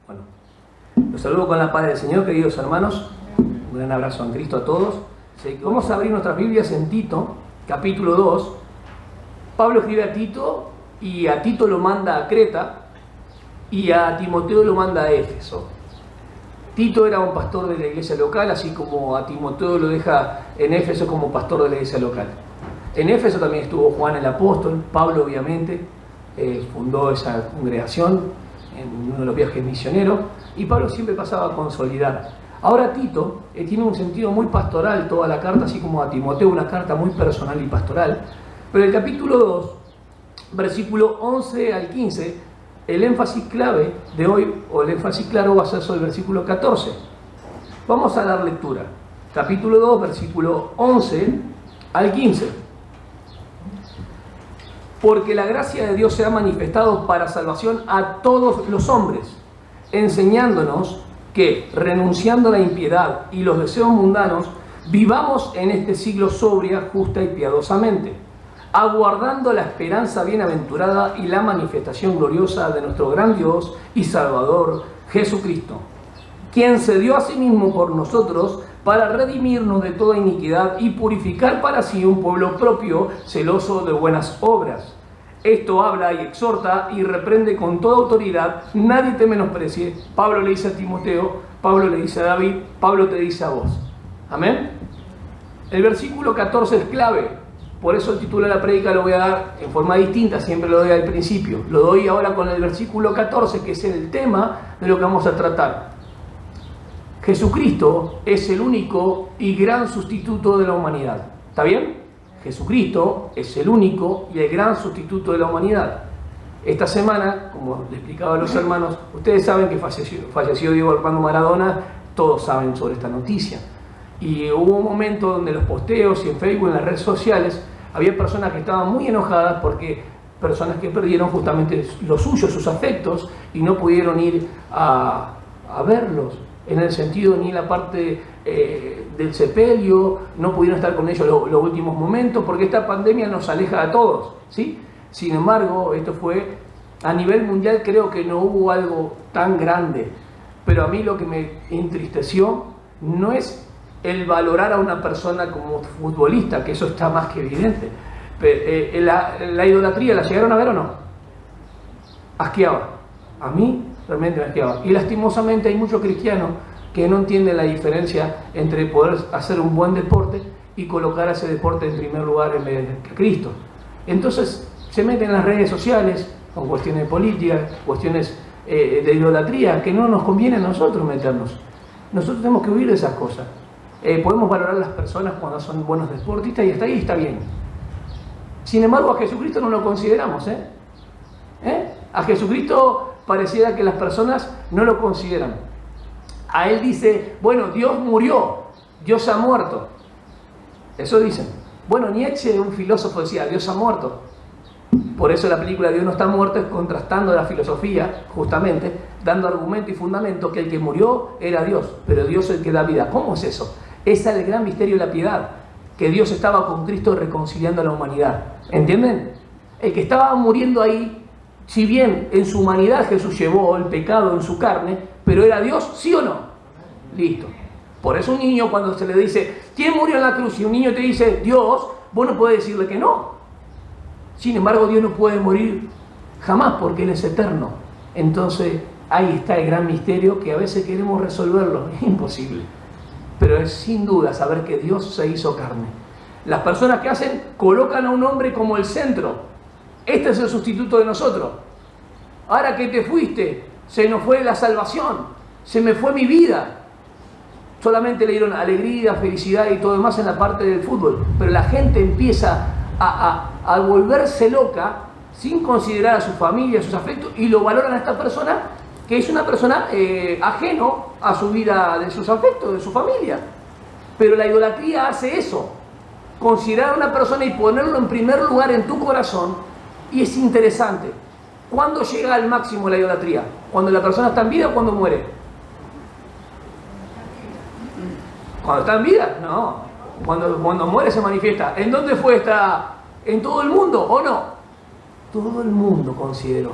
Bueno, los saludo con la paz del Señor, queridos hermanos. Un gran abrazo en Cristo a todos. Vamos a abrir nuestras Biblias en Tito, capítulo 2. Pablo escribe a Tito y a Tito lo manda a Creta y a Timoteo lo manda a Éfeso. Tito era un pastor de la iglesia local, así como a Timoteo lo deja en Éfeso como pastor de la iglesia local. En Éfeso también estuvo Juan el apóstol, Pablo obviamente fundó esa congregación en uno de los viajes misioneros, y Pablo siempre pasaba a consolidar. Ahora Tito tiene un sentido muy pastoral toda la carta, así como a Timoteo una carta muy personal y pastoral, pero el capítulo 2, versículo 11 al 15, el énfasis clave de hoy, o el énfasis claro, va a ser sobre el versículo 14. Vamos a dar lectura. Capítulo 2, versículo 11 al 15. Porque la gracia de Dios se ha manifestado para salvación a todos los hombres, enseñándonos que, renunciando a la impiedad y los deseos mundanos, vivamos en este siglo sobria, justa y piadosamente, aguardando la esperanza bienaventurada y la manifestación gloriosa de nuestro gran Dios y Salvador, Jesucristo, quien se dio a sí mismo por nosotros para redimirnos de toda iniquidad y purificar para sí un pueblo propio, celoso de buenas obras. Esto habla y exhorta y reprende con toda autoridad, nadie te menosprecie. Pablo le dice a Timoteo, Pablo le dice a David, Pablo te dice a vos. Amén. El versículo 14 es clave, por eso el título de la prédica lo voy a dar en forma distinta, siempre lo doy al principio. Lo doy ahora con el versículo 14, que es el tema de lo que vamos a tratar. Jesucristo es el único y gran sustituto de la humanidad. ¿Está bien? Jesucristo es el único y el gran sustituto de la humanidad. Esta semana, como le explicaba a los hermanos, ustedes saben que falleció Diego Armando Maradona, todos saben sobre esta noticia. Y hubo un momento donde los posteos y en Facebook, en las redes sociales, había personas que estaban muy enojadas porque personas que perdieron justamente lo suyo, sus afectos, y no pudieron ir a verlos, en el sentido ni en la parte del sepelio, no pudieron estar con ellos los últimos momentos, porque esta pandemia nos aleja a todos, ¿sí? Sin embargo, esto fue a nivel mundial, creo que no hubo algo tan grande, pero a mí lo que me entristeció no es el valorar a una persona como futbolista, que eso está más que evidente. La idolatría, ¿la llegaron a ver o no? Asqueaba. A mí realmente me asqueaba. Y lastimosamente hay muchos cristianos que no entienden la diferencia entre poder hacer un buen deporte y colocar ese deporte en primer lugar en vez de Cristo. Entonces se meten en las redes sociales con cuestiones de política, cuestiones de idolatría, que no nos conviene a nosotros meternos. Nosotros tenemos que huir de esas cosas. Podemos valorar a las personas cuando son buenos deportistas y hasta ahí está bien. Sin embargo, a Jesucristo no lo consideramos. A Jesucristo pareciera que las personas no lo consideran. A él dice, bueno, Dios murió, Dios ha muerto. Eso dicen. Bueno, Nietzsche, un filósofo, decía, Dios ha muerto. Por eso la película Dios no está muerto es contrastando la filosofía, justamente, dando argumento y fundamento que el que murió era Dios, pero Dios es el que da vida. ¿Cómo es eso? Ese es el gran misterio de la piedad, que Dios estaba con Cristo reconciliando a la humanidad. ¿Entienden? El que estaba muriendo ahí, si bien en su humanidad Jesús llevó el pecado en su carne, pero era Dios, ¿sí o no? Listo. Por eso un niño cuando se le dice, ¿quién murió en la cruz? Y un niño te dice, Dios, vos no podés decirle que no. Sin embargo, Dios no puede morir jamás porque Él es eterno. Entonces, ahí está el gran misterio que a veces queremos resolverlo. Es imposible. Pero es sin duda saber que Dios se hizo carne. Las personas que hacen, colocan a un hombre como el centro. Este es el sustituto de nosotros. Ahora que te fuiste, se nos fue la salvación, se me fue mi vida. Solamente le dieron alegría, felicidad y todo demás en la parte del fútbol. Pero la gente empieza a volverse loca sin considerar a su familia, a sus afectos, y lo valoran a esta persona que es una persona ajeno a su vida, de sus afectos, de su familia. Pero la idolatría hace eso, considerar a una persona y ponerlo en primer lugar en tu corazón, y es interesante. ¿Cuándo llega al máximo la idolatría? ¿Cuando la persona está en vida o cuando muere? ¿Cuando está en vida? No. Cuando muere se manifiesta. ¿En dónde fue esta? ¿En todo el mundo o no? Todo el mundo consideró.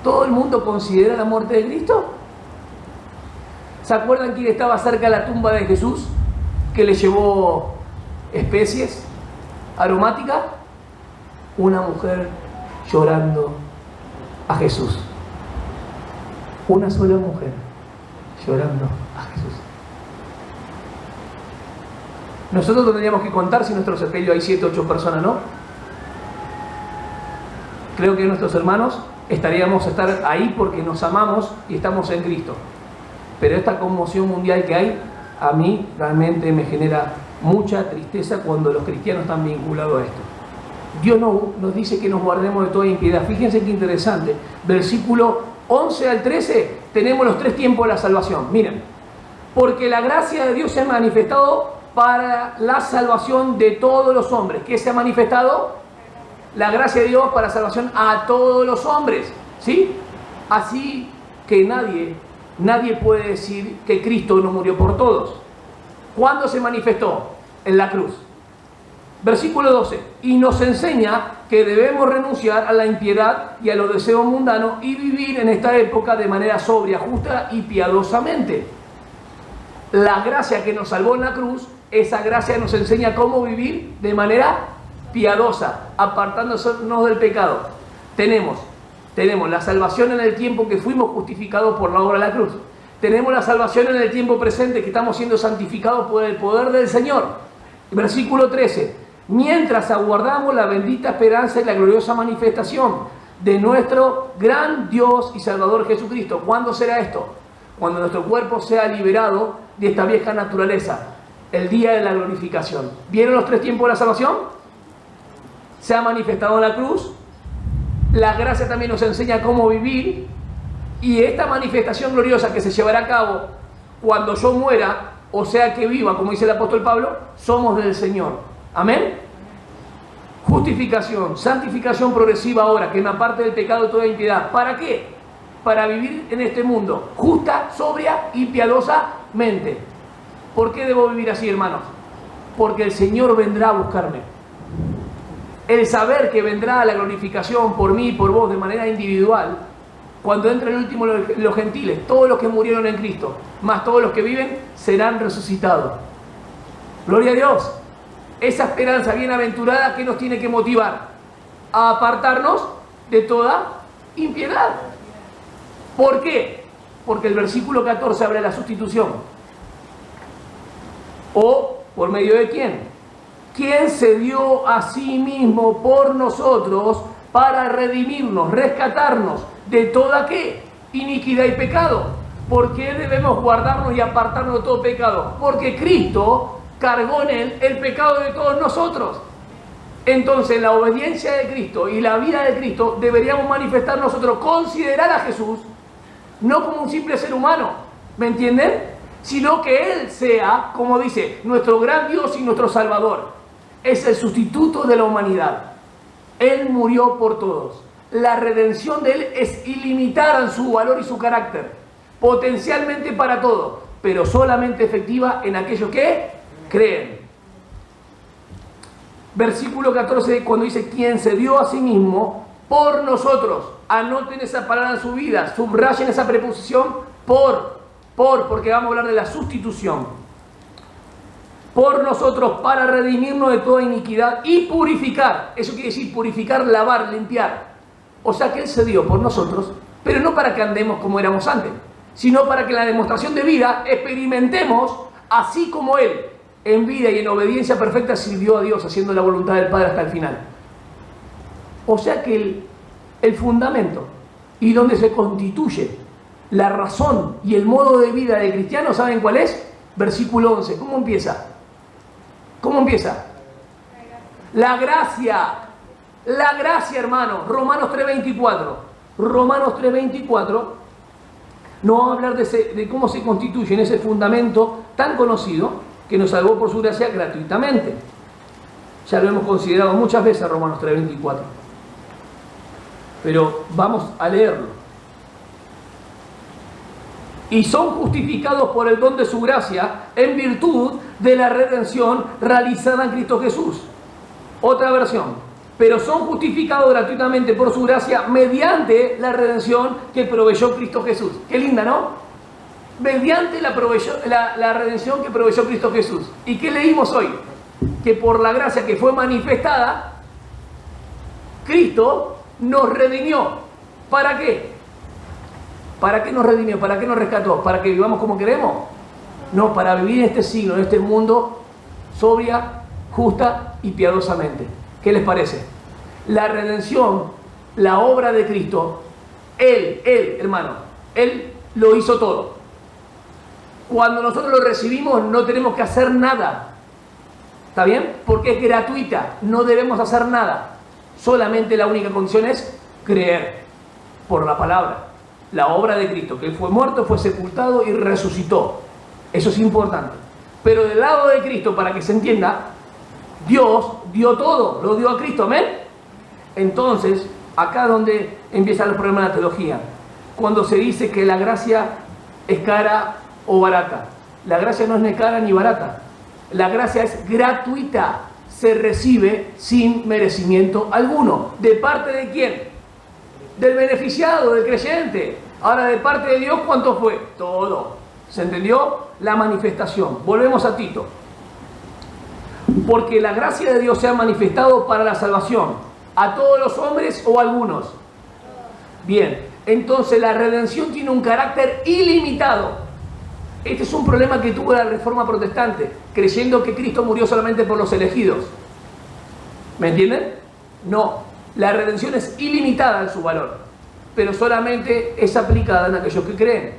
¿Todo el mundo considera la muerte de Cristo? ¿Se acuerdan quién estaba cerca de la tumba de Jesús? Que le llevó especies aromáticas. Una mujer llorando a Jesús. Una sola mujer llorando a Jesús. Nosotros tendríamos que contar si en nuestro sepelio hay 7 o 8 personas, ¿no? Creo que nuestros hermanos estaríamos a estar ahí porque nos amamos y estamos en Cristo. Pero esta conmoción mundial que hay, a mí realmente me genera mucha tristeza cuando los cristianos están vinculados a esto. Dios nos dice que nos guardemos de toda impiedad. Fíjense qué interesante. Versículo 11 al 13, tenemos los 3 tiempos de la salvación. Miren, porque la gracia de Dios se ha manifestado para la salvación de todos los hombres. ¿Qué se ha manifestado? La gracia de Dios para la salvación a todos los hombres. ¿Sí? Así que nadie puede decir que Cristo no murió por todos. ¿Cuándo se manifestó? En la cruz. Versículo 12. Y nos enseña que debemos renunciar a la impiedad y a los deseos mundanos y vivir en esta época de manera sobria, justa y piadosamente. La gracia que nos salvó en la cruz, esa gracia nos enseña cómo vivir de manera piadosa, apartándonos del pecado. Tenemos la salvación en el tiempo que fuimos justificados por la obra de la cruz. Tenemos la salvación en el tiempo presente que estamos siendo santificados por el poder del Señor. Versículo 13. Mientras aguardamos la bendita esperanza y la gloriosa manifestación de nuestro gran Dios y Salvador Jesucristo. ¿Cuándo será esto? Cuando nuestro cuerpo sea liberado de esta vieja naturaleza. El día de la glorificación. ¿Vieron los 3 tiempos de la salvación? Se ha manifestado en la cruz. La gracia también nos enseña cómo vivir. Y esta manifestación gloriosa que se llevará a cabo cuando yo muera, o sea que viva, como dice el apóstol Pablo, somos del Señor. Amén. Justificación, santificación progresiva ahora, que me aparte del pecado y toda impiedad. ¿Para qué? Para vivir en este mundo justa, sobria y piadosamente. ¿Por qué debo vivir así, hermanos? Porque el Señor vendrá a buscarme. El saber que vendrá la glorificación por mí y por vos de manera individual, cuando entre el último los gentiles, todos los que murieron en Cristo, más todos los que viven, serán resucitados. Gloria a Dios. Esa esperanza bienaventurada que nos tiene que motivar a apartarnos de toda impiedad. ¿Por qué? Porque el versículo 14 habla de la sustitución. ¿O por medio de quién? ¿Quién se dio a sí mismo por nosotros para redimirnos, rescatarnos de toda ¿qué? Iniquidad y pecado? ¿Por qué debemos guardarnos y apartarnos de todo pecado? Porque Cristo cargó en él el pecado de todos nosotros. Entonces la obediencia de Cristo y la vida de Cristo deberíamos manifestar nosotros, considerar a Jesús no como un simple ser humano, ¿me entienden? Sino que Él sea, como dice, nuestro gran Dios y nuestro Salvador. Es el sustituto de la humanidad. Él murió por todos. La redención de Él es ilimitada en su valor y su carácter, potencialmente para todos, pero solamente efectiva en aquellos que creen. Versículo 14, cuando dice quien se dio a sí mismo por nosotros. Anoten esa palabra en su vida, subrayen esa preposición porque vamos a hablar de la sustitución. Por nosotros, para redimirnos de toda iniquidad y purificar. Eso quiere decir purificar, lavar, limpiar. O sea que Él se dio por nosotros, pero no para que andemos como éramos antes, sino para que en la demostración de vida experimentemos así como Él, en vida y en obediencia perfecta, sirvió a Dios haciendo la voluntad del Padre hasta el final. O sea que el fundamento y donde se constituye la razón y el modo de vida del cristiano, ¿saben cuál es? Versículo 11. ¿Cómo empieza? ¿Cómo empieza? La gracia. La gracia, hermano. Romanos 3:24. Romanos 3:24 nos va a hablar de cómo se constituye en ese fundamento tan conocido que nos salvó por su gracia gratuitamente. Ya lo hemos considerado muchas veces, Romanos 3:24. Pero vamos a leerlo. Y son justificados por el don de su gracia en virtud de la redención realizada en Cristo Jesús. Otra versión. Pero son justificados gratuitamente por su gracia mediante la redención que proveyó Cristo Jesús. Qué linda, ¿no? mediante la redención que proveyó Cristo Jesús. ¿Y qué leímos hoy? Que por la gracia que fue manifestada, Cristo nos redimió. ¿Para qué? ¿Para qué nos redimió? ¿Para qué nos rescató? ¿Para que vivamos como queremos? No, para vivir en este siglo, en este mundo, sobria, justa y piadosamente. ¿Qué les parece? La redención, la obra de Cristo, Él, hermano, Él lo hizo todo. Cuando nosotros lo recibimos no tenemos que hacer nada. ¿Está bien? Porque es gratuita, no debemos hacer nada. Solamente la única condición es creer por la palabra, la obra de Cristo, que Él fue muerto, fue sepultado y resucitó. Eso es importante. Pero del lado de Cristo, para que se entienda, Dios dio todo, lo dio a Cristo, ¿amén? Entonces, acá es donde empieza el problema de la teología. Cuando se dice que la gracia es cara o barata. La gracia no es ni cara ni barata. La gracia es gratuita. Se recibe sin merecimiento alguno. ¿De parte de quién? Del beneficiado, del creyente. Ahora, de parte de Dios, ¿cuánto fue? Todo. ¿Se entendió? La manifestación. Volvemos a Tito. Porque la gracia de Dios se ha manifestado para la salvación. ¿A todos los hombres o a algunos? Bien, entonces la redención tiene un carácter ilimitado. Este es un problema que tuvo la Reforma Protestante, creyendo que Cristo murió solamente por los elegidos. ¿Me entienden? No, la redención es ilimitada en su valor, pero solamente es aplicada en aquellos que creen.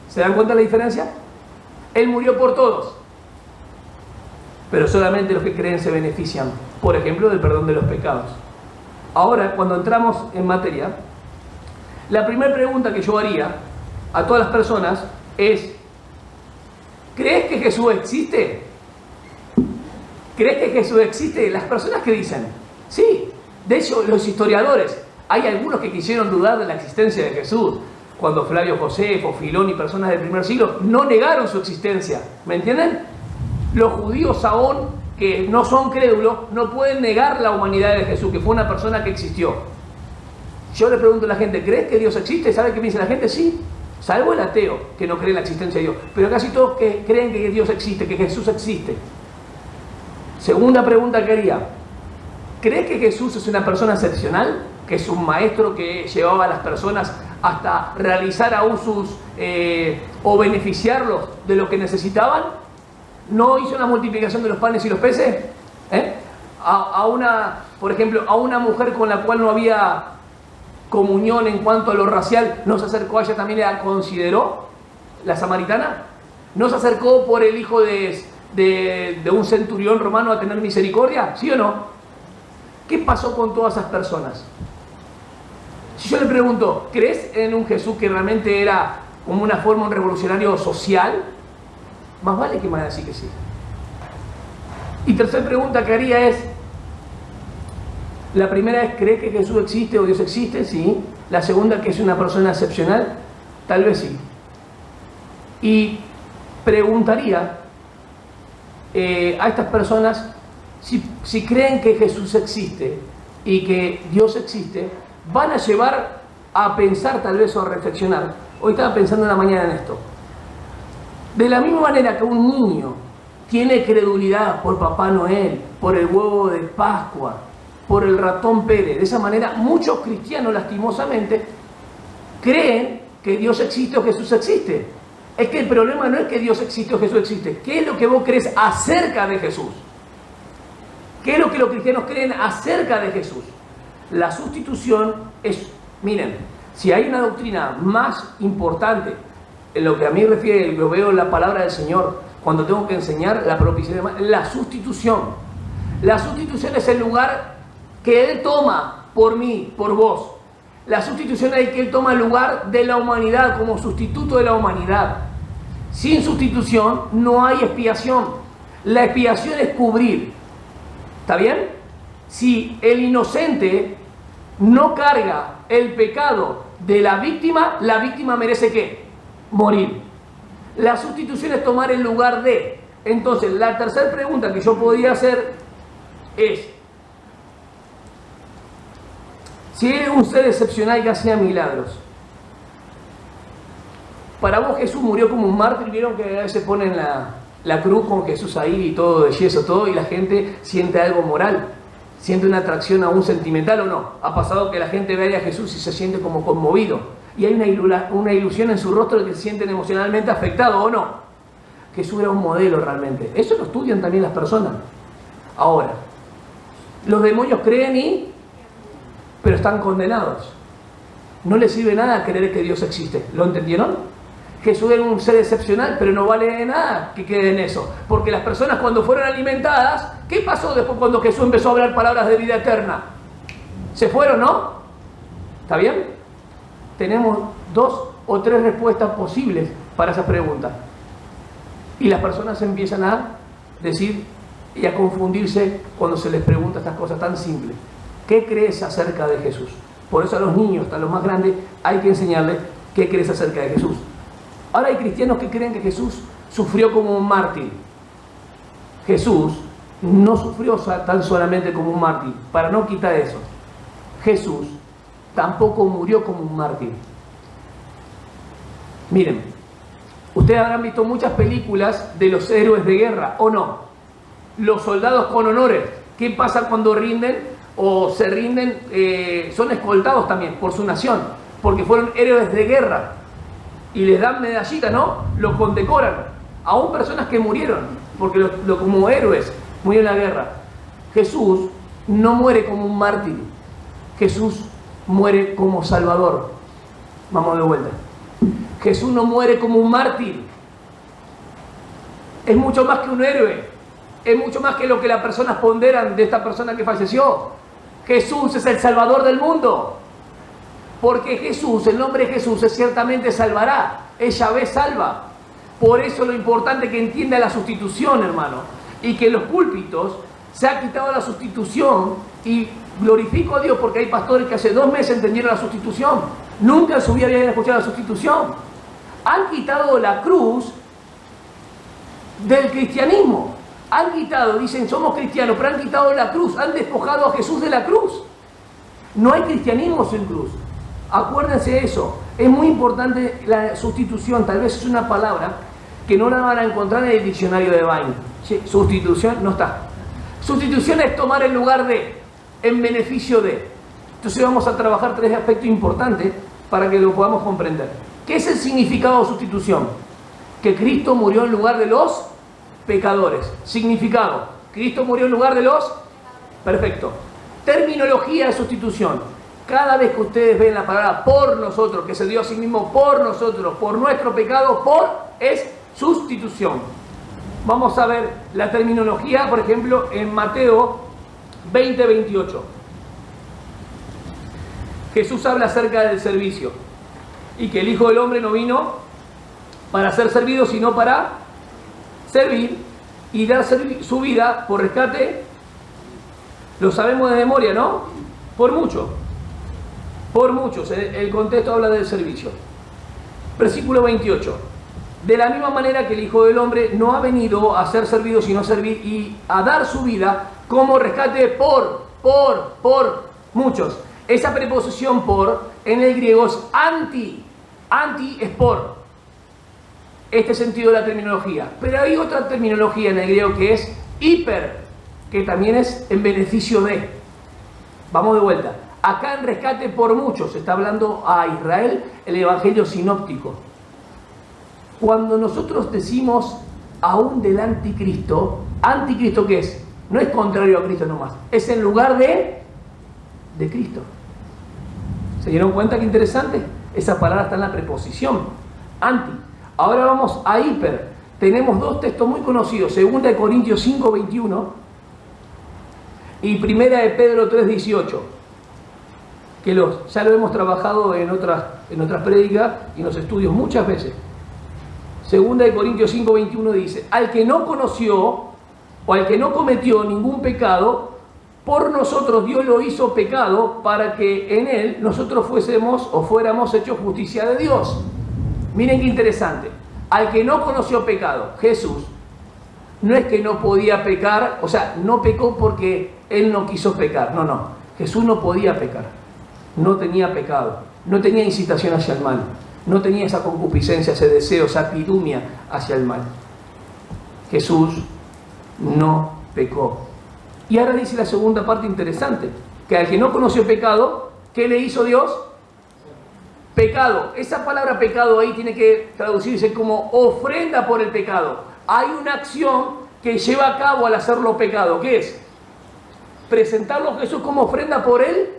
¿Se dan cuenta de la diferencia? Él murió por todos, pero solamente los que creen se benefician, por ejemplo, del perdón de los pecados. Ahora, cuando entramos en materia, la primera pregunta que yo haría a todas las personas es: ¿crees que Jesús existe? ¿Crees que Jesús existe? Las personas que dicen, sí. De hecho, los historiadores, hay algunos que quisieron dudar de la existencia de Jesús. Cuando Flavio Josefo, Filón y personas del primer siglo no negaron su existencia. ¿Me entienden? Los judíos aún, que no son crédulos, no pueden negar la humanidad de Jesús, que fue una persona que existió. Yo le pregunto a la gente, ¿crees que Dios existe? ¿Sabe qué me dice la gente? Sí. Salvo el ateo, que no cree en la existencia de Dios. Pero casi todos que creen que Dios existe, que Jesús existe. Segunda pregunta que haría: ¿crees que Jesús es una persona excepcional? ¿Que es un maestro que llevaba a las personas hasta realizar aún o beneficiarlos de lo que necesitaban? ¿No hizo una multiplicación de los panes y los peces? Por ejemplo, a una mujer con la cual no había comunión en cuanto a lo racial, ¿no se acercó a ella también y la consideró? ¿La samaritana? ¿No se acercó por el hijo de un centurión romano a tener misericordia? ¿Sí o no? ¿Qué pasó con todas esas personas? Si yo le pregunto, ¿crees en un Jesús que realmente era como una forma, un revolucionario social? Más vale que me vaya a decir que sí. Y tercera pregunta que haría es: la primera es, ¿cree que Jesús existe o Dios existe? Sí. La segunda, que es una persona excepcional, tal vez sí. Y preguntaría a estas personas si creen que Jesús existe y que Dios existe, van a llevar a pensar tal vez o a reflexionar. Hoy estaba pensando en la mañana en esto. De la misma manera que un niño tiene credulidad por Papá Noel, por el huevo de Pascua, por el ratón Pérez, de esa manera muchos cristianos lastimosamente creen que Dios existe o Jesús existe. Es que el problema no es que Dios existe o Jesús existe. ¿Qué es lo que vos crees acerca de Jesús? ¿Qué es lo que los cristianos creen acerca de Jesús? La sustitución es, miren, si hay una doctrina más importante en lo que a mí refiere, lo veo en la palabra del Señor, cuando tengo que enseñar la propiciación, la sustitución. La sustitución es el lugar que Él toma por mí, por vos. La sustitución es que Él toma el lugar de la humanidad como sustituto de la humanidad. Sin sustitución no hay expiación. La expiación es cubrir. ¿Está bien? Si el inocente no carga el pecado de la víctima merece ¿qué? Morir. La sustitución es tomar el lugar de. Entonces, la tercera pregunta que yo podría hacer es: si era un ser excepcional que hacía milagros, para vos Jesús murió como un mártir. Vieron que a veces ponen la cruz con Jesús ahí y todo de yeso, todo, y la gente siente algo moral, siente una atracción aún sentimental o no. Ha pasado que la gente ve a Jesús y se siente como conmovido, y hay una ilusión en su rostro de que se sienten emocionalmente afectados o no. Jesús era un modelo realmente. Eso lo estudian también las personas. Ahora, los demonios creen pero están condenados. No les sirve nada creer que Dios existe. ¿Lo entendieron? Jesús era un ser excepcional, pero no vale de nada que quede en eso. Porque las personas cuando fueron alimentadas, ¿qué pasó después cuando Jesús empezó a hablar palabras de vida eterna? ¿Se fueron, no? ¿Está bien? Tenemos 2 o 3 respuestas posibles para esa pregunta. Y las personas empiezan a decir y a confundirse cuando se les pregunta estas cosas tan simples. ¿Qué crees acerca de Jesús? Por eso a los niños, hasta los más grandes, hay que enseñarles qué crees acerca de Jesús. Ahora hay cristianos que creen que Jesús sufrió como un mártir. Jesús no sufrió tan solamente como un mártir, para no quitar eso. Jesús tampoco murió como un mártir. Miren, ustedes habrán visto muchas películas de los héroes de guerra, ¿o no? Los soldados con honores. ¿Qué pasa cuando rinden o se rinden? Son escoltados también por su nación, porque fueron héroes de guerra. Y les dan medallita, ¿no? Los condecoran. Aún personas que murieron, porque como héroes murieron en la guerra. Jesús no muere como un mártir. Jesús muere como Salvador. Vamos de vuelta. Jesús no muere como un mártir. Es mucho más que un héroe. Es mucho más que lo que las personas ponderan de esta persona que falleció. Jesús es el Salvador del mundo. Porque Jesús, el nombre de Jesús, ciertamente salvará. Es Yahvé salva. Por eso lo importante es que entienda la sustitución, hermano. Y que en los púlpitos se ha quitado la sustitución. Y glorifico a Dios porque hay pastores que hace 2 meses entendieron la sustitución. Nunca en su vida habían escuchado la sustitución. Han quitado la cruz del cristianismo. Han quitado, dicen somos cristianos, pero han quitado la cruz. Han despojado a Jesús de la cruz. No hay cristianismo sin cruz. Acuérdense de eso. Es muy importante la sustitución. Tal vez es una palabra que no la van a encontrar en el diccionario de Vine. ¿Sí? Sustitución no está. Sustitución es tomar el lugar de, en beneficio de. Entonces vamos a trabajar 3 aspectos importantes para que lo podamos comprender. ¿Qué es el significado de sustitución? Que Cristo murió en lugar de los pecadores. Significado. Cristo murió en lugar de los... Perfecto. Terminología de sustitución. Cada vez que ustedes ven la palabra por nosotros, que se dio a sí mismo por nosotros, por nuestro pecado, por es sustitución. Vamos a ver la terminología, por ejemplo, en Mateo 20:28. Jesús habla acerca del servicio y que el Hijo del Hombre no vino para ser servido, sino para servir y dar su vida por rescate. Lo sabemos de memoria, ¿no? Por mucho. Por muchos, el contexto habla del servicio. Versículo 28. De la misma manera que el Hijo del Hombre no ha venido a ser servido, sino a servir y a dar su vida como rescate por muchos. Esa preposición por en el griego es anti. Anti es por. Este sentido de la terminología. Pero hay otra terminología en el griego que es hiper, que también es en beneficio de. Vamos de vuelta. Acá en rescate por muchos, está hablando a Israel el evangelio sinóptico. Cuando nosotros decimos aún del anticristo, ¿anticristo qué es? No es contrario a Cristo nomás, es en lugar de Cristo. ¿Se dieron cuenta qué interesante? Esa palabra está en la preposición, anti. Ahora vamos a hiper. Tenemos 2 textos muy conocidos, 2 de Corintios 5:21 y 1 de Pedro 3:18. Que ya lo hemos trabajado en otras prédicas y en los estudios muchas veces. 2 de Corintios 5:21 dice: al que no conoció o al que no cometió ningún pecado, por nosotros Dios lo hizo pecado para que en él nosotros fuéramos hechos justicia de Dios. Miren qué interesante. Al que no conoció pecado, Jesús, no es que no podía pecar, o sea, no pecó porque él no quiso pecar. No. Jesús no podía pecar. No tenía pecado, no tenía incitación hacia el mal. No tenía esa concupiscencia, ese deseo, esa apidumia hacia el mal. Jesús no pecó. Y ahora dice la segunda parte interesante, que al que no conoció pecado, ¿qué le hizo Dios? Pecado. Esa palabra pecado ahí tiene que traducirse como ofrenda por el pecado. Hay una acción que lleva a cabo al hacerlo pecado. ¿Qué es? Presentarlo a Jesús como ofrenda por él.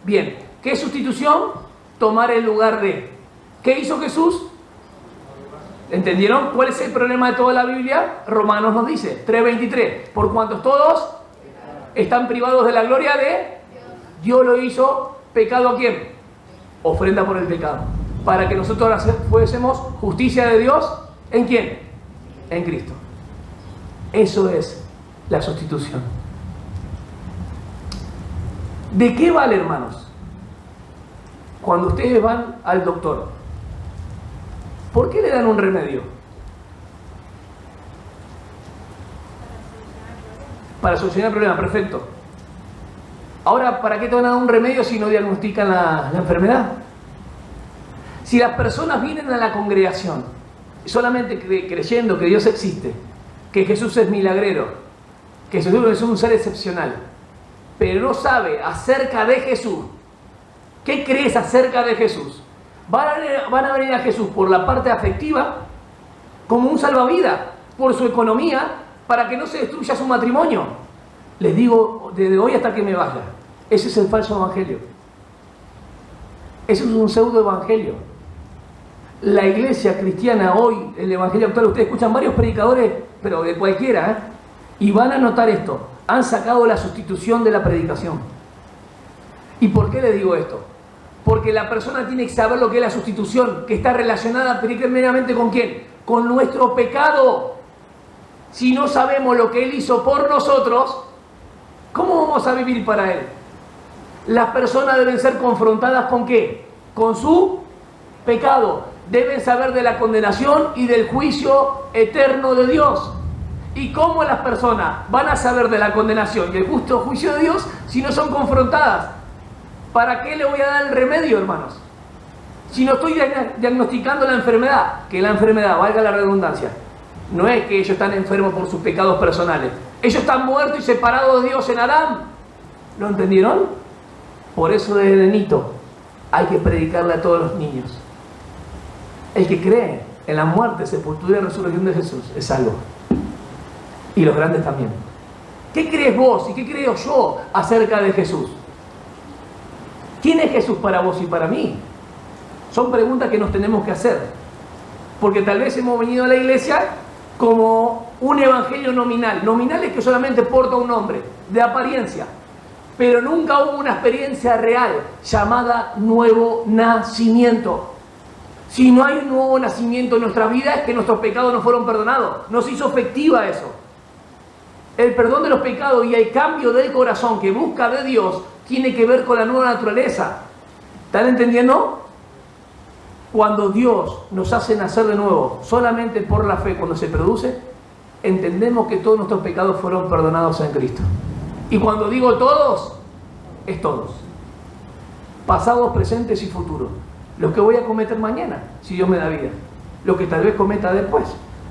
Bien. ¿Qué sustitución? Tomar el lugar de. ¿Qué hizo Jesús? ¿Entendieron? ¿Cuál es el problema de toda la Biblia? Romanos nos dice, 3:23. Por cuantos todos están privados de la gloria de Dios, lo hizo pecado ¿a quién? Ofrenda por el pecado. Para que nosotros fuésemos justicia de Dios. ¿En quién? En Cristo. Eso es la sustitución. ¿De qué vale, hermanos? Cuando ustedes van al doctor, ¿por qué le dan un remedio? Para solucionar el problema, perfecto. Ahora, ¿para qué te van a dar un remedio si no diagnostican la enfermedad? Si las personas vienen a la congregación solamente creyendo que Dios existe, que Jesús es milagrero, que Jesús es un ser excepcional, pero no sabe acerca de Jesús, ¿qué crees acerca de Jesús? Van a venir a Jesús por la parte afectiva, como un salvavidas, por su economía, para que no se destruya su matrimonio. Les digo desde hoy hasta que me vaya, ese es el falso evangelio. Ese es un pseudo evangelio. La iglesia cristiana hoy, el evangelio actual, ustedes escuchan varios predicadores, pero de cualquiera, y van a notar esto: han sacado la sustitución de la predicación. ¿Y por qué le digo esto? Porque la persona tiene que saber lo que es la sustitución, que está relacionada primeramente ¿con quién? Con nuestro pecado. Si no sabemos lo que Él hizo por nosotros, ¿cómo vamos a vivir para Él? Las personas deben ser confrontadas ¿con qué? Con su pecado. Deben saber de la condenación y del juicio eterno de Dios. ¿Y cómo las personas van a saber de la condenación y el justo juicio de Dios si no son confrontadas? ¿Para qué le voy a dar el remedio, hermanos? Si no estoy diagnosticando la enfermedad, que la enfermedad, valga la redundancia, no es que ellos están enfermos por sus pecados personales. Ellos están muertos y separados de Dios en Adán. ¿Lo entendieron? Por eso desde nenito hay que predicarle a todos los niños. El que cree en la muerte, sepultura y resurrección de Jesús es salvo. Y los grandes también. ¿Qué crees vos y qué creo yo acerca de Jesús? ¿Quién es Jesús para vos y para mí? Son preguntas que nos tenemos que hacer. Porque tal vez hemos venido a la iglesia como un evangelio nominal. Nominal es que solamente porta un nombre, de apariencia. Pero nunca hubo una experiencia real llamada nuevo nacimiento. Si no hay un nuevo nacimiento en nuestra vida es que nuestros pecados no fueron perdonados. Nos hizo efectiva eso. El perdón de los pecados y el cambio del corazón que busca de Dios tiene que ver con la nueva naturaleza. ¿Están entendiendo? Cuando Dios nos hace nacer de nuevo, solamente por la fe, cuando se produce, entendemos que todos nuestros pecados fueron perdonados en Cristo. Y cuando digo todos, es todos. Pasados, presentes y futuros. Los que voy a cometer mañana, si Dios me da vida. Lo que tal vez cometa después.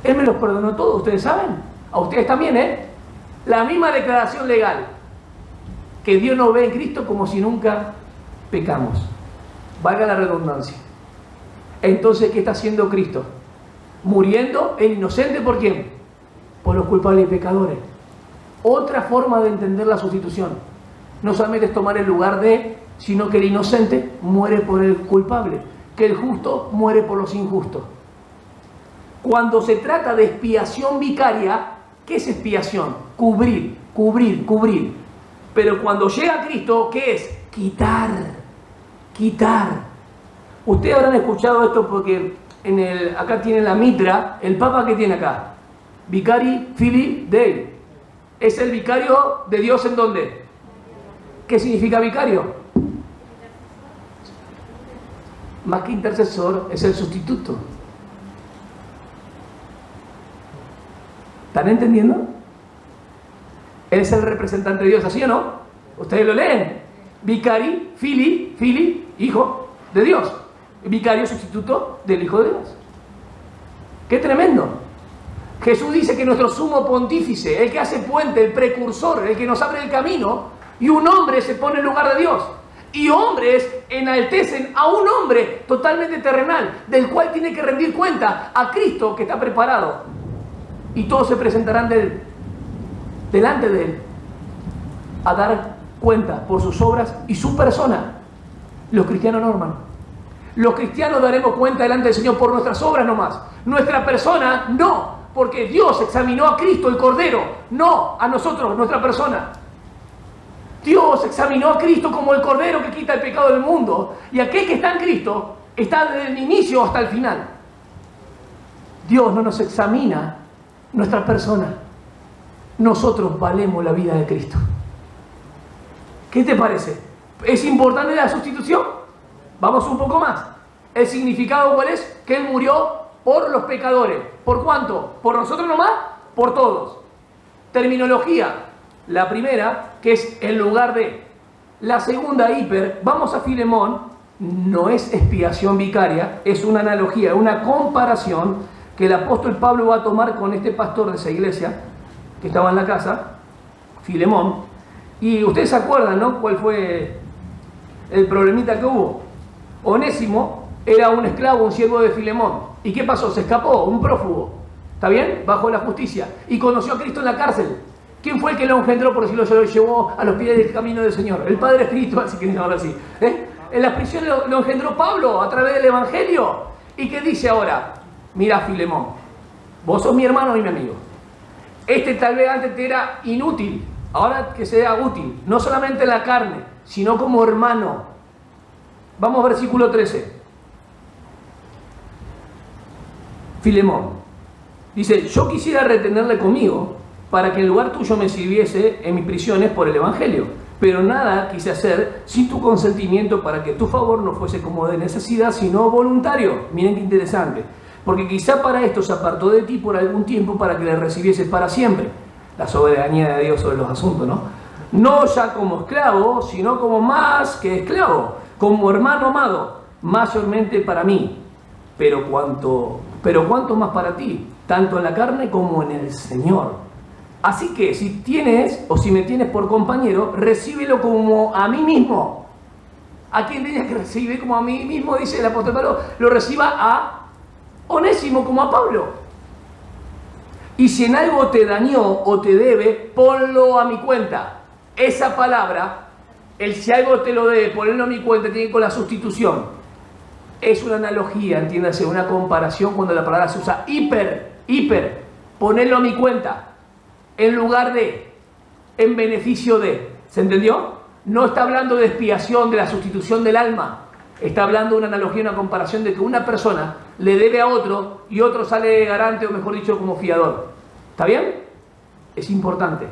Él me los perdonó todos, ustedes saben. A ustedes también, ¿eh? La misma declaración legal. Que Dios nos ve en Cristo como si nunca pecamos. Valga la redundancia. Entonces, ¿qué está haciendo Cristo? Muriendo el inocente, ¿por quién? Por los culpables y pecadores. Otra forma de entender la sustitución. No solamente es tomar el lugar de, sino que el inocente muere por el culpable, que el justo muere por los injustos. Cuando se trata de expiación vicaria, ¿qué es expiación? Cubrir, cubrir, cubrir. Pero cuando llega Cristo, ¿qué es? Quitar, quitar. Ustedes habrán escuchado esto porque acá tiene la mitra, el Papa que tiene acá, Vicari Filii Dei. Es el vicario de Dios ¿en dónde? ¿Qué significa vicario? Más que intercesor, es el sustituto. ¿Están entendiendo? Él es el representante de Dios, ¿así o no? Ustedes lo leen. Vicari, Filii, hijo de Dios. vicario sustituto del Hijo de Dios. ¡Qué tremendo! Jesús dice que nuestro sumo pontífice, el que hace puente, el precursor, el que nos abre el camino, y un hombre se pone en lugar de Dios. Y hombres enaltecen a un hombre totalmente terrenal, del cual tiene que rendir cuenta a Cristo que está preparado. Y todos se presentarán delante de Él a dar cuenta por sus obras y su persona. Los cristianos no, hermano. Los cristianos daremos cuenta delante del Señor por nuestras obras nomás. Nuestra persona no, porque Dios examinó a Cristo, el Cordero, no a nosotros, nuestra persona. Dios examinó a Cristo como el Cordero que quita el pecado del mundo. Y aquel que está en Cristo está desde el inicio hasta el final. Dios no nos examina nuestra persona. Nosotros valemos la vida de Cristo. ¿Qué te parece? ¿Es importante la sustitución? Vamos un poco más. ¿El significado cuál es? Que Él murió por los pecadores. ¿Por cuánto? ¿Por nosotros nomás? Por todos. Terminología. La primera, que es en lugar de. La segunda, hiper. Vamos a Filemón. No es expiación vicaria, es una analogía, una comparación que el apóstol Pablo va a tomar con este pastor de esa iglesia que estaba en la casa, Filemón. Y ustedes se acuerdan, ¿no? ¿Cuál fue el problemita que hubo? Onésimo era un esclavo, un siervo de Filemón. ¿Y qué pasó? Se escapó, un prófugo. ¿Está bien? Bajo la justicia. Y conoció a Cristo en la cárcel. ¿Quién fue el que lo engendró? Por decirlo, se lo llevó a los pies del camino del Señor. El Padre Espiritual, si quieren llamarlo así. En la prisión lo engendró Pablo a través del Evangelio. ¿Y qué dice ahora? Mira, Filemón, vos sos mi hermano y mi amigo. Este tal vez antes te era inútil, ahora que sea útil. No solamente en la carne, sino como hermano. Vamos al versículo 13. Filemón dice, yo quisiera retenerle conmigo para que en lugar tuyo me sirviese en mis prisiones por el Evangelio. Pero nada quise hacer sin tu consentimiento para que tu favor no fuese como de necesidad, sino voluntario. Miren qué interesante. Porque quizá para esto se apartó de ti por algún tiempo para que le recibieses para siempre. La soberanía de Dios sobre los asuntos, ¿no? No ya como esclavo, sino como más que esclavo, como hermano amado, mayormente para mí. Pero cuánto más para ti, tanto en la carne como en el Señor. Así que si tienes, o si me tienes por compañero, recíbelo como a mí mismo. ¿A quién tenías que recibir como a mí mismo? Dice el apóstol Pablo, lo reciba a Onésimo como a Pablo. Y si en algo te dañó o te debe, ponlo a mi cuenta. Esa palabra, el si algo te lo debe, ponerlo a mi cuenta, tiene que ver con la sustitución. Es una analogía, entiéndase, una comparación cuando la palabra se usa hiper, ponerlo a mi cuenta. En lugar de, en beneficio de. ¿Se entendió? No está hablando de expiación, de la sustitución del alma. Está hablando de una analogía, una comparación de que una persona le debe a otro y otro sale garante, o mejor dicho, como fiador. ¿Está bien? Es importante.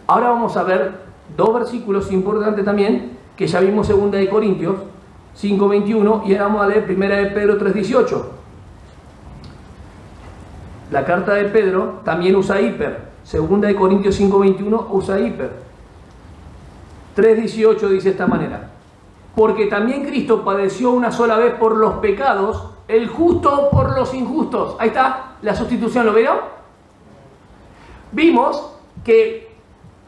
Ahora vamos a ver dos versículos importantes también, que ya vimos 2 de Corintios 5:21 y ahora vamos a leer 1 de Pedro 3:18. La carta de Pedro también usa hiper. 2 de Corintios 5:21 usa hiper. 3:18 dice de esta manera. Porque también Cristo padeció una sola vez por los pecados, el justo por los injustos. Ahí está la sustitución, ¿lo vieron? Vimos que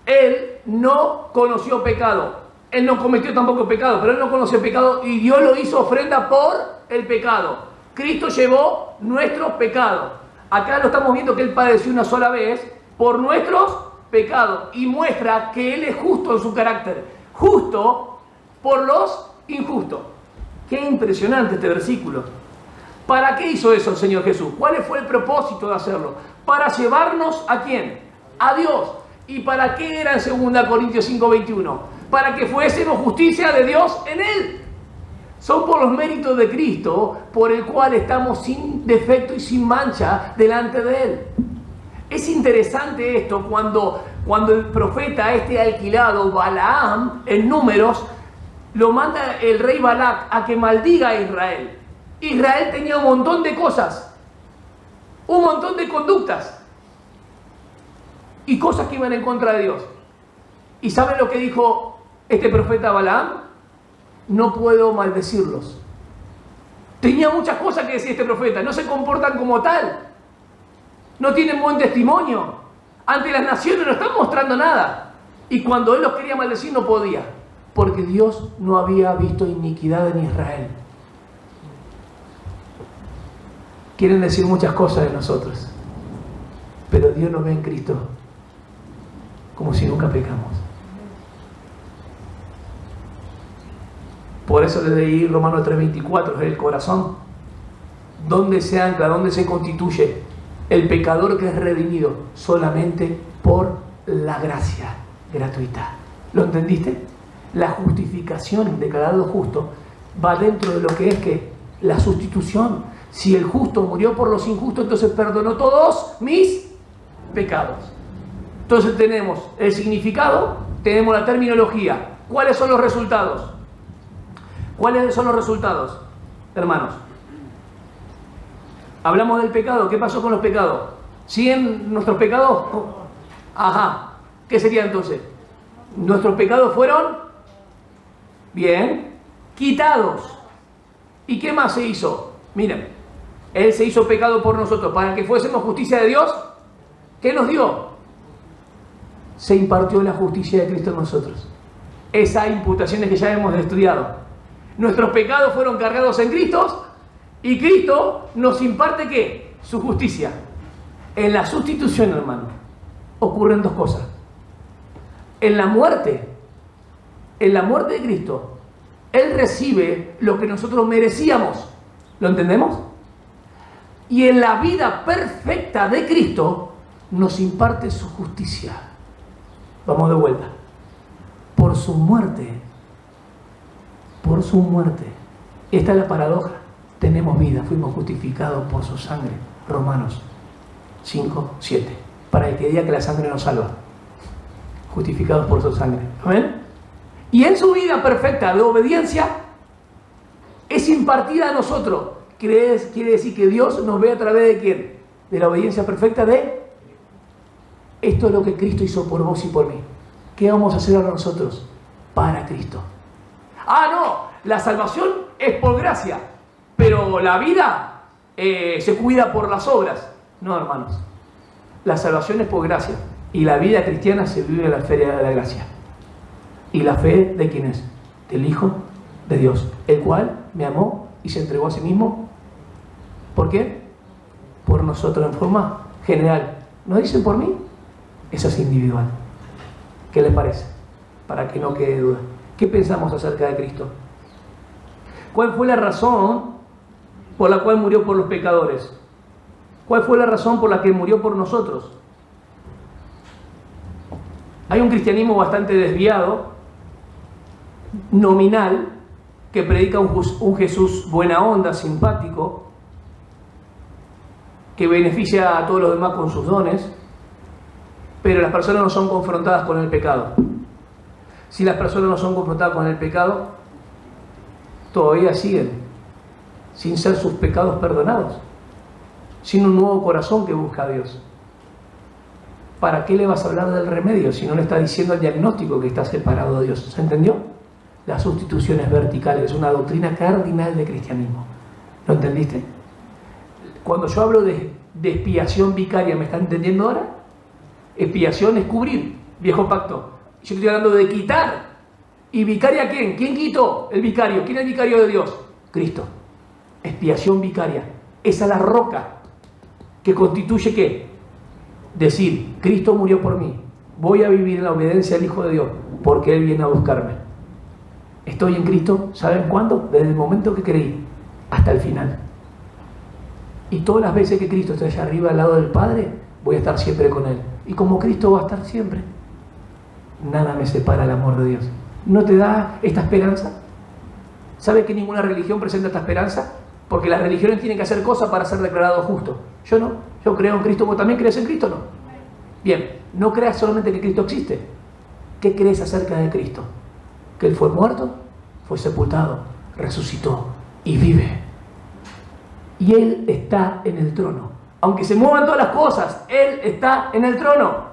Él no conoció pecado. Él no cometió tampoco pecado, pero Él no conoció pecado y Dios lo hizo ofrenda por el pecado. Cristo llevó nuestros pecados. Acá lo estamos viendo que Él padeció una sola vez por nuestros pecados y muestra que Él es justo en su carácter. Justo por los injustos. Qué impresionante este versículo. ¿Para qué hizo eso el Señor Jesús? ¿Cuál fue el propósito de hacerlo? Para llevarnos ¿a quién? A Dios. ¿Y para qué era en 2 Corintios 5:21? Para que fuésemos justicia de Dios en Él. Son por los méritos de Cristo por el cual estamos sin defecto y sin mancha delante de Él. Es interesante esto cuando el profeta alquilado, Balaam, en Números, lo manda el rey Balac a que maldiga a Israel. Israel tenía un montón de cosas, un montón de conductas y cosas que iban en contra de Dios. ¿Y saben lo que dijo este profeta Balaam? No puedo maldecirlos. Tenía muchas cosas que decir este profeta. No se comportan como tal. No tienen buen testimonio. Ante las naciones no están mostrando nada. Y cuando él los quería maldecir no podía. Porque Dios no había visto iniquidad en Israel. Quieren decir muchas cosas de nosotros. Pero Dios nos ve en Cristo como si nunca pecamos. Por eso le leí Romanos 3:24, es el corazón. ¿Dónde se ancla? ¿Dónde se constituye el pecador que es redimido? Solamente por la gracia gratuita. ¿Lo entendiste? La justificación, declarado justo, va dentro de lo que es que la sustitución. Si el justo murió por los injustos, entonces perdonó todos mis pecados. Entonces tenemos el significado, tenemos la terminología. ¿Cuáles son los resultados? ¿Cuáles son los resultados, hermanos? Hablamos del pecado. ¿Qué pasó con los pecados? ¿Siguen nuestros pecados? Ajá. ¿Qué sería entonces? Nuestros pecados fueron, bien, quitados. ¿Y qué más se hizo? Miren, Él se hizo pecado por nosotros para que fuésemos justicia de Dios. ¿Qué nos dio? Se impartió la justicia de Cristo en nosotros. Esas imputaciones que ya hemos estudiado. Nuestros pecados fueron cargados en Cristo y Cristo nos imparte ¿qué? Su justicia. En la sustitución, hermano, ocurren dos cosas. En la muerte de Cristo, Él recibe lo que nosotros merecíamos. ¿Lo entendemos? Y en la vida perfecta de Cristo nos imparte su justicia. Vamos de vuelta. Por su muerte. Esta es la paradoja. Tenemos vida, fuimos justificados por su sangre. Romanos 5:7. Para el que diga que la sangre nos salva. Justificados por su sangre. ¿Amén? Y en su vida perfecta de obediencia es impartida a nosotros. Quiere decir que Dios nos ve a través de ¿quién? De la obediencia perfecta de... Esto es lo que Cristo hizo por vos y por mí. ¿Qué vamos a hacer ahora nosotros? Para Cristo. Ah, no, la salvación es por gracia, pero la vida se cuida por las obras. No, hermanos. La salvación es por gracia y la vida cristiana se vive en la feria de la gracia. ¿Y la fe de quién es? Del Hijo de Dios, el cual me amó y se entregó a sí mismo. ¿Por qué? Por nosotros en forma general. ¿No dicen por mí? Eso es individual. ¿Qué les parece? Para que no quede duda. ¿Qué pensamos acerca de Cristo? ¿Cuál fue la razón por la cual murió por los pecadores? ¿Cuál fue la razón por la que murió por nosotros? Hay un cristianismo bastante desviado, nominal, que predica un Jesús buena onda, simpático, que beneficia a todos los demás con sus dones, pero las personas no son confrontadas con el pecado. Si las personas no son confrontadas con el pecado, todavía siguen sin ser sus pecados perdonados, sin un nuevo corazón que busca a Dios. ¿Para qué le vas a hablar del remedio si no le está diciendo el diagnóstico que está separado de Dios? ¿Se entendió? La sustitución es vertical, es una doctrina cardinal del cristianismo. ¿Lo entendiste? Cuando yo hablo de expiación vicaria, ¿me está entendiendo ahora? Expiación es cubrir, viejo pacto. Yo estoy hablando de quitar. ¿Y vicaria quién? ¿Quién quitó? El vicario. ¿Quién es el vicario de Dios? Cristo. Expiación vicaria. Esa es la roca que constituye ¿qué? Decir, Cristo murió por mí. Voy a vivir en la obediencia al Hijo de Dios porque Él viene a buscarme. Estoy en Cristo, ¿saben cuándo? Desde el momento que creí hasta el final. Y todas las veces que Cristo esté allá arriba al lado del Padre, voy a estar siempre con Él. Y como Cristo va a estar siempre, nada me separa el amor de Dios. ¿No te da esta esperanza? ¿Sabe que ninguna religión presenta esta esperanza? Porque las religiones tienen que hacer cosas para ser declarados justos. Yo no. Yo creo en Cristo. ¿Vos también crees en Cristo o no? Bien. No creas solamente que Cristo existe. ¿Qué crees acerca de Cristo? Que Él fue muerto, fue sepultado, resucitó y vive. Y Él está en el trono. Aunque se muevan todas las cosas, Él está en el trono.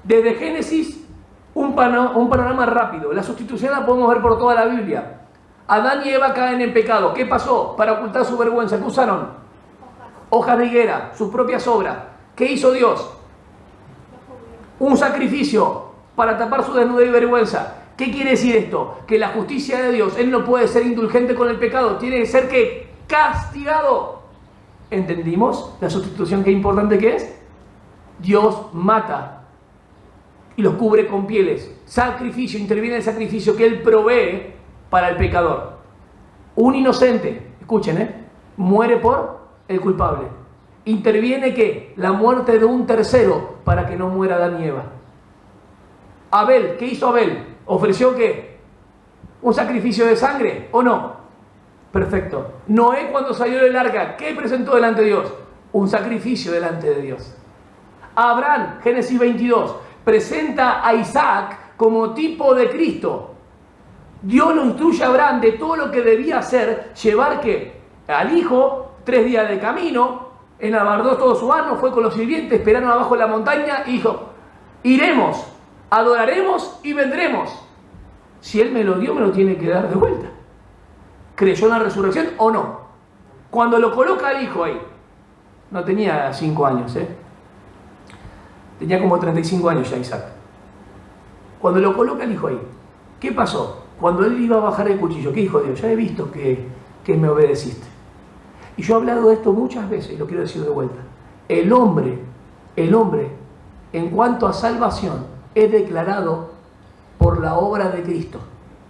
Desde Génesis, un panorama rápido. La sustitución la podemos ver por toda la Biblia. Adán y Eva caen en pecado. ¿Qué pasó? Para ocultar su vergüenza, ¿qué usaron? Hojas de higuera, sus propias obras. ¿Qué hizo Dios? Un sacrificio para tapar su desnudez y vergüenza. ¿Qué quiere decir esto? Que la justicia de Dios, Él no puede ser indulgente con el pecado, tiene que ser ¿qué? Castigado. ¿Entendimos la sustitución qué importante que es? Dios mata y los cubre con pieles. Sacrificio, interviene el sacrificio que Él provee para el pecador. Un inocente, escuchen, muere por el culpable. Interviene ¿qué? La muerte de un tercero para que no muera Adán y Eva. Abel, ¿qué hizo Abel? ¿Ofreció qué? ¿Un sacrificio de sangre o no? Perfecto. Noé cuando salió del arca, ¿qué presentó delante de Dios? Un sacrificio delante de Dios. Abraham, Génesis 22, presenta a Isaac como tipo de Cristo. Dios lo instruye a Abraham de todo lo que debía hacer, llevar ¿qué? Al hijo, 3 días de camino, enabardó todo su asno, fue con los sirvientes, esperaron abajo de la montaña y dijo, iremos, adoraremos y vendremos. Si Él me lo dio, me lo tiene que dar de vuelta. ¿Creyó en la resurrección o no? Cuando lo coloca al hijo ahí, no tenía 5 años, tenía como 35 años ya Isaac. Cuando lo coloca el hijo ahí, ¿qué pasó? Cuando él iba a bajar el cuchillo, ¿qué dijo Dios? Ya he visto que me obedeciste. Y yo he hablado de esto muchas veces y lo quiero decir de vuelta. El hombre, en cuanto a salvación, es declarado por la obra de Cristo.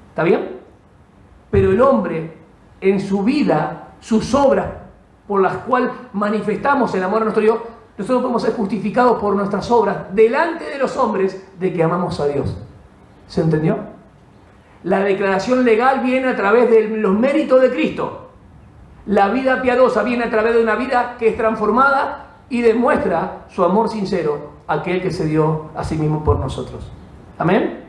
¿Está bien? Pero el hombre, en su vida, sus obras por las cuales manifestamos el amor a nuestro Dios, nosotros podemos ser justificados por nuestras obras delante de los hombres de que amamos a Dios. ¿Se entendió? La declaración legal viene a través de los méritos de Cristo. La vida piadosa viene a través de una vida que es transformada y demuestra su amor sincero a aquel que se dio a sí mismo por nosotros. ¿Amén?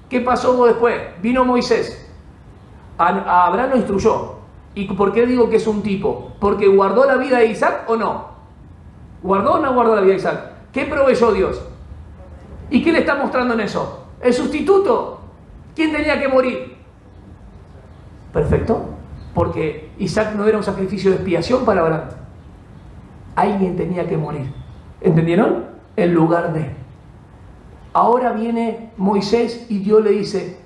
¿Qué pasó después? Vino Moisés. A Abraham lo instruyó. ¿Y por qué digo que es un tipo? ¿Porque guardó la vida de Isaac o no? ¿Guardó o no guardó la vida de Isaac? ¿Qué proveyó Dios? ¿Y qué le está mostrando en eso? El sustituto. ¿Quién tenía que morir? Perfecto. Porque Isaac no era un sacrificio de expiación para Abraham. Alguien tenía que morir. ¿Entendieron? En lugar de. Ahora viene Moisés y Dios le dice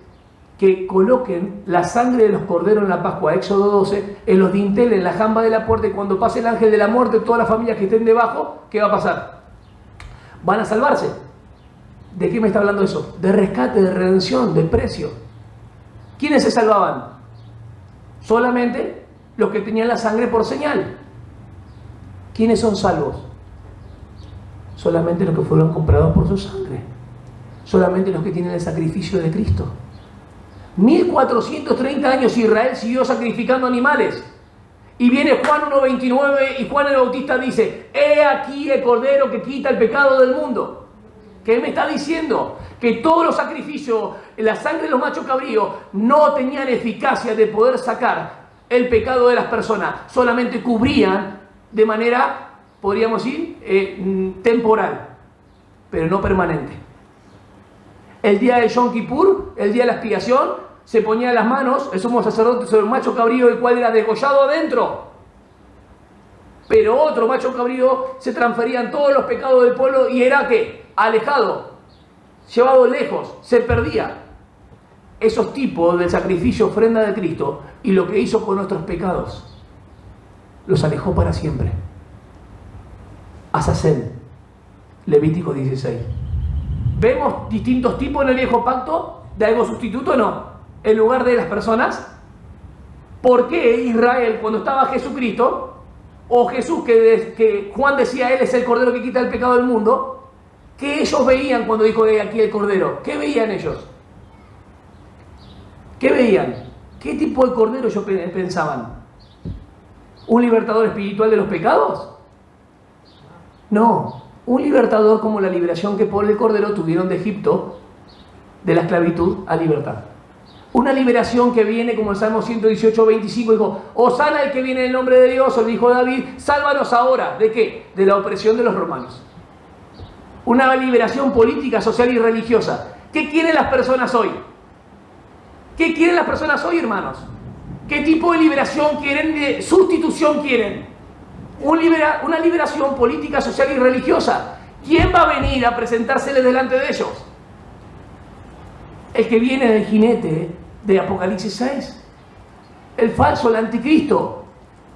que coloquen la sangre de los corderos en la Pascua, Éxodo 12, en los dinteles, en la jamba de la puerta, y cuando pase el ángel de la muerte, todas las familias que estén debajo, ¿qué va a pasar? Van a salvarse. ¿De qué me está hablando eso? De rescate, de redención, de precio. ¿Quiénes se salvaban? Solamente los que tenían la sangre por señal. ¿Quiénes son salvos? Solamente los que fueron comprados por su sangre. Solamente los que tienen el sacrificio de Cristo. 1430 años Israel siguió sacrificando animales. Y viene Juan 1:29 y Juan el Bautista dice: he aquí el cordero que quita el pecado del mundo. ¿Qué me está diciendo? Que todos los sacrificios, la sangre de los machos cabríos, no tenían eficacia de poder sacar el pecado de las personas. Solamente cubrían de manera, podríamos decir, temporal, pero no permanente. El día de Yom Kippur, el día de la expiación, se ponía las manos el sumo sacerdote sobre un macho cabrío, el cual era degollado adentro. Pero otro macho cabrío se transferían todos los pecados del pueblo y era ¿qué? Alejado, llevado lejos, se perdía. Esos tipos del sacrificio ofrenda de Cristo y lo que hizo con nuestros pecados, los alejó para siempre. Azazel, Levítico 16. ¿Vemos distintos tipos en el viejo pacto de algo sustituto o no? En lugar de las personas. ¿Por qué Israel, cuando estaba Jesucristo, o Jesús, que Juan decía, Él es el Cordero que quita el pecado del mundo, qué ellos veían cuando dijo de aquí el Cordero? ¿Qué veían ellos? ¿Qué veían? ¿Qué tipo de Cordero ellos pensaban? ¿Un libertador espiritual de los pecados? No, un libertador como la liberación que por el Cordero tuvieron de Egipto, de la esclavitud a libertad. Una liberación que viene como el Salmo 118, 25, dijo: Hosana el que viene en el nombre de Dios, o el hijo de David, sálvanos ahora. ¿De qué? De la opresión de los romanos. Una liberación política, social y religiosa. ¿Qué quieren las personas hoy? ¿Qué quieren las personas hoy, hermanos? ¿Qué tipo de liberación quieren? ¿De sustitución quieren? Una liberación política, social y religiosa. ¿Quién va a venir a presentársele delante de ellos? El que viene del jinete de Apocalipsis 6. El falso, el anticristo.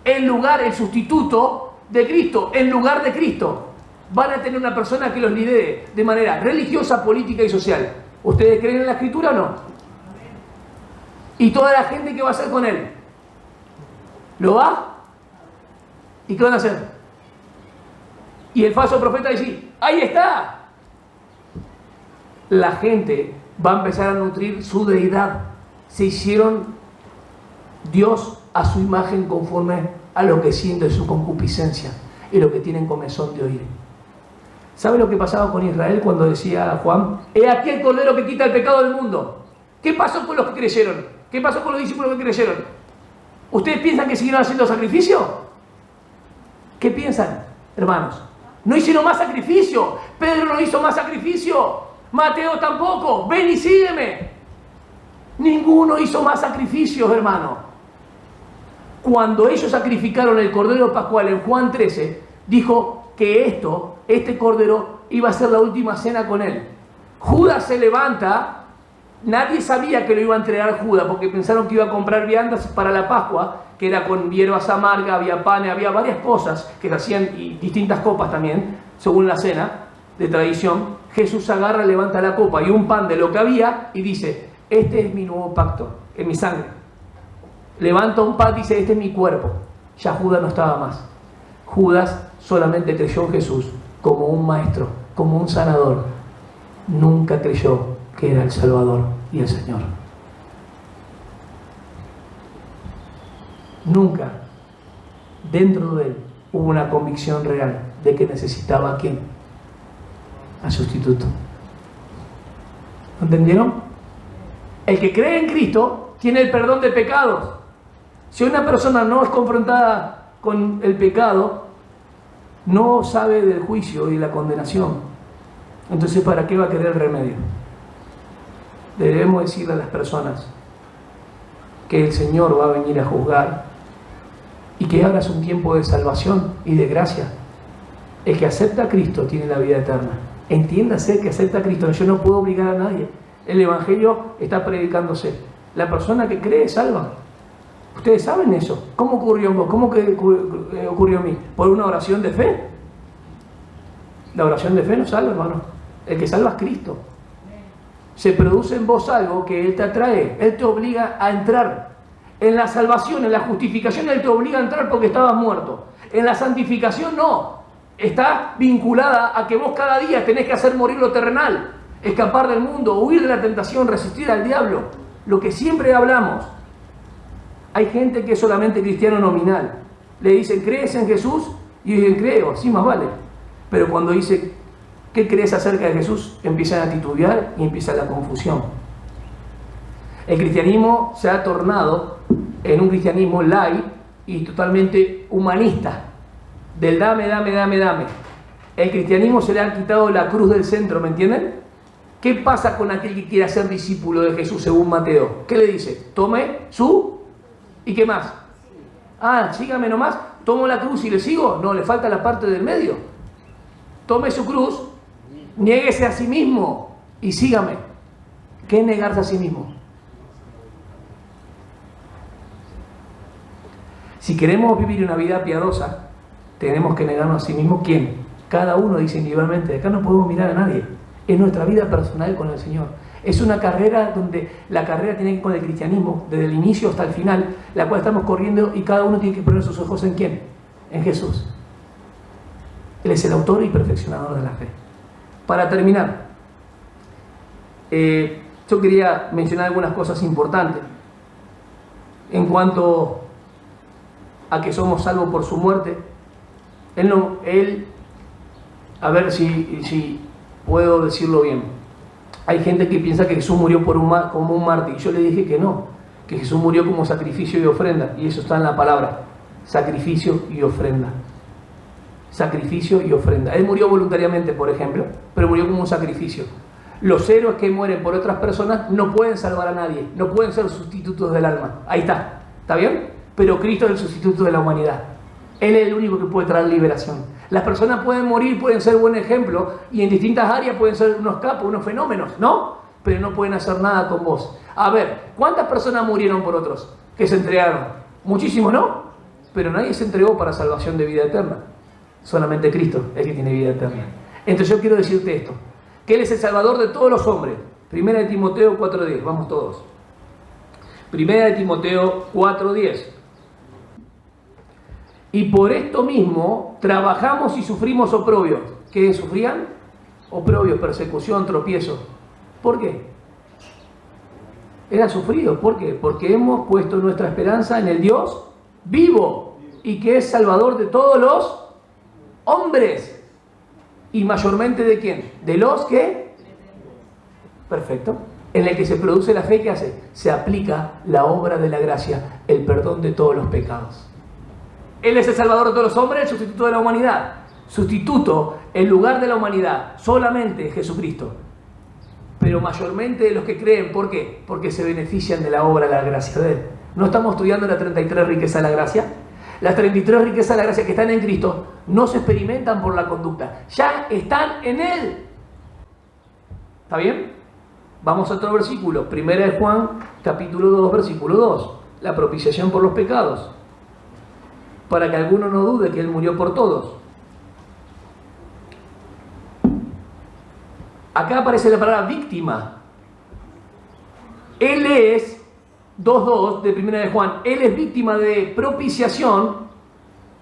El sustituto de Cristo, en lugar de Cristo. Van a tener una persona que los lidere de manera religiosa, política y social. ¿Ustedes creen en la Escritura o no? ¿Y toda la gente que va a hacer con él? ¿Lo va? ¿Y qué van a hacer? Y el falso profeta dice, ¡ahí está! La gente va a empezar a nutrir su deidad. Se hicieron Dios a su imagen conforme a lo que siente su concupiscencia y lo que tienen comezón de oír. ¿Sabe lo que pasaba con Israel cuando decía a Juan? He aquí el cordero que quita el pecado del mundo. ¿Qué pasó con los que creyeron? ¿Qué pasó con los discípulos que creyeron? ¿Ustedes piensan que siguieron haciendo sacrificio? ¿Qué piensan, hermanos? No hicieron más sacrificio. Pedro no hizo más sacrificio. Mateo tampoco. Ven y sígueme. Ninguno hizo más sacrificios, hermano. Cuando ellos sacrificaron el cordero pascual en Juan 13, dijo que este cordero iba a ser la última cena con él. Judas se levanta. Nadie sabía que lo iba a entregar Judas porque pensaron que iba a comprar viandas para la Pascua, que era con hierbas amargas, había pan, había varias cosas que se hacían y distintas copas también, según la cena de tradición. Jesús agarra, levanta la copa y un pan de lo que había y dice, este es mi nuevo pacto, es mi sangre. Levanta un pan y dice, este es mi cuerpo. Ya Judas no estaba más. Judas solamente creyó en Jesús como un maestro, como un sanador. Nunca creyó que era el Salvador y el Señor. Nunca dentro de él hubo una convicción real de que necesitaba a quién, al sustituto. ¿Entendieron? El que cree en Cristo tiene el perdón de pecados. Si una persona no es confrontada con el pecado, no sabe del juicio y la condenación. Entonces, ¿para qué va a querer el remedio? Debemos decirle a las personas que el Señor va a venir a juzgar y que ahora es un tiempo de salvación y de gracia. El que acepta a Cristo tiene la vida eterna. Entiéndase que acepta a Cristo. Yo no puedo obligar a nadie. El Evangelio está predicándose. La persona que cree es salva. Ustedes saben eso. ¿Cómo ocurrió en vos? ¿Cómo que ocurrió en mí? ¿Por una oración de fe? La oración de fe no salva, hermano. El que salva es Cristo. Se produce en vos algo que Él te atrae, Él te obliga a entrar. En la salvación, en la justificación, Él te obliga a entrar porque estabas muerto. En la santificación no. Está vinculada a que vos cada día tenés que hacer morir lo terrenal, escapar del mundo, huir de la tentación, resistir al diablo. Lo que siempre hablamos. Hay gente que es solamente cristiano nominal. Le dicen, ¿crees en Jesús? Y dicen, creo, sí más vale. Pero cuando dice, ¿qué crees acerca de Jesús? Empiezan a titubear y empieza la confusión. El cristianismo se ha tornado en un cristianismo light y totalmente humanista. Del dame. El cristianismo se le ha quitado la cruz del centro, ¿me entienden? ¿Qué pasa con aquel que quiere ser discípulo de Jesús según Mateo? ¿Qué le dice? Tome su... ¿Y qué más? Sígame nomás. ¿Tomo la cruz y le sigo? No, le falta la parte del medio. Tome su cruz, niéguese a sí mismo y sígame. ¿Qué es negarse a sí mismo? Si queremos vivir una vida piadosa, tenemos que negarnos a sí mismos. ¿Quién? Cada uno dice individualmente. De acá no podemos mirar a nadie. Es nuestra vida personal con el Señor. Es una carrera donde la carrera tiene que ver con el cristianismo, desde el inicio hasta el final, la cual estamos corriendo y cada uno tiene que poner sus ojos ¿en quién? En Jesús. Él es el autor y perfeccionador de la fe. Para terminar, yo quería mencionar algunas cosas importantes en cuanto a que somos salvos por su muerte. A ver si puedo decirlo bien. Hay gente que piensa que Jesús murió como un mártir. Yo le dije que no, que Jesús murió como sacrificio y ofrenda. Y eso está en la palabra, sacrificio y ofrenda. Sacrificio y ofrenda. Él murió voluntariamente, por ejemplo, pero murió como un sacrificio. Los héroes que mueren por otras personas no pueden salvar a nadie, no pueden ser sustitutos del alma. Ahí está. ¿Está bien? Pero Cristo es el sustituto de la humanidad. Él es el único que puede traer liberación. Las personas pueden morir, pueden ser buen ejemplo, y en distintas áreas pueden ser unos capos, unos fenómenos, ¿no? Pero no pueden hacer nada con vos. A ver, ¿cuántas personas murieron por otros que se entregaron? Muchísimos, ¿no? Pero nadie se entregó para salvación de vida eterna. Solamente Cristo es el que tiene vida eterna. Entonces yo quiero decirte esto, que Él es el Salvador de todos los hombres. Primera de Timoteo 4:10, vamos todos. Primera de Timoteo 4:10. Y por esto mismo trabajamos y sufrimos oprobios. ¿Qué sufrían? Oprobios, persecución, tropiezo. ¿Por qué? Era sufrido. ¿Por qué? Porque hemos puesto nuestra esperanza en el Dios vivo y que es Salvador de todos los hombres. ¿Y mayormente de quién? De los que... Perfecto. En el que se produce la fe, ¿qué hace? Se aplica la obra de la gracia, el perdón de todos los pecados. Él es el Salvador de todos los hombres, el sustituto de la humanidad. Sustituto, en lugar de la humanidad, solamente Jesucristo. Pero mayormente de los que creen, ¿por qué? Porque se benefician de la obra de la gracia de Él. ¿No estamos estudiando las 33 riquezas de la gracia? Las 33 riquezas de la gracia que están en Cristo no se experimentan por la conducta, ya están en Él. ¿Está bien? Vamos a otro versículo, 1 de Juan, capítulo 2, versículo 2. La propiciación por los pecados. Para que alguno no dude que Él murió por todos. Acá aparece la palabra víctima. Él es, 2.2 de 1 de Juan, Él es víctima de propiciación.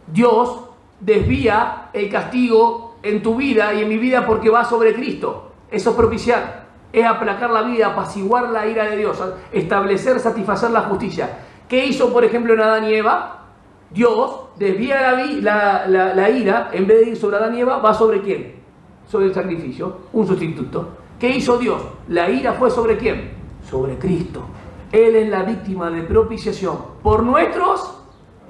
Dios desvía el castigo en tu vida y en mi vida porque va sobre Cristo. Eso es propiciar. Es aplacar la vida, apaciguar la ira de Dios, establecer, satisfacer la justicia. ¿Qué hizo, por ejemplo, en Adán y Eva? Dios desvía la ira, en vez de ir sobre Adán y Eva, va sobre quién? Sobre el sacrificio, un sustituto. ¿Qué hizo Dios? La ira fue sobre quién? Sobre Cristo. Él es la víctima de propiciación por nuestros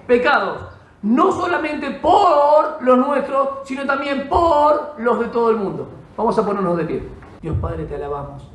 pecados. No solamente por los nuestros, sino también por los de todo el mundo. Vamos a ponernos de pie. Dios Padre, te alabamos.